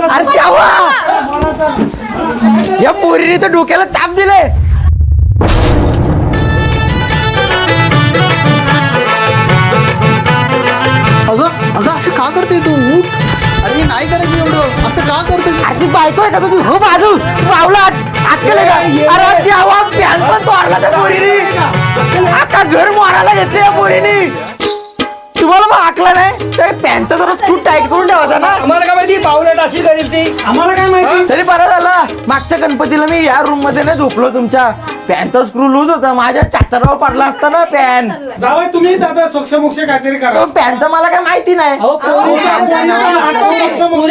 अरे तेव्हा या पोरीने तर डोक्याला ताप दिले. अगं असं का करते तू? अरे नाही करायचं एवढं, असं का करते? अरे ती बायको आहे का तुझी? हो बाजू पावला अक्कल आहे का? अरे तेव्हा पॅन पण तोडला त्या पोरीने, अख्खा घर मारायला घेतले या पोरीने. तुम्हाला मग आकला नाही तर पॅन्टचा जरा स्क्रू टाईट करून ठेवायचा ना. आम्हाला काय माहिती पावलं अशी करील ती, आम्हाला काय माहिती. तरी बरं झालं मागच्या गणपतीला मी या रूम मध्ये नाही झोपलो. तुमच्या पॅनचा स्क्रू लूज होता, माझ्या चातरावर पडला असता ना पॅन. जावं तुम्हीच आता सोक्ष मोक्ष काहीतरी करा. तो पॅनचा मला काय माहिती नाही. सोक्ष मोक्ष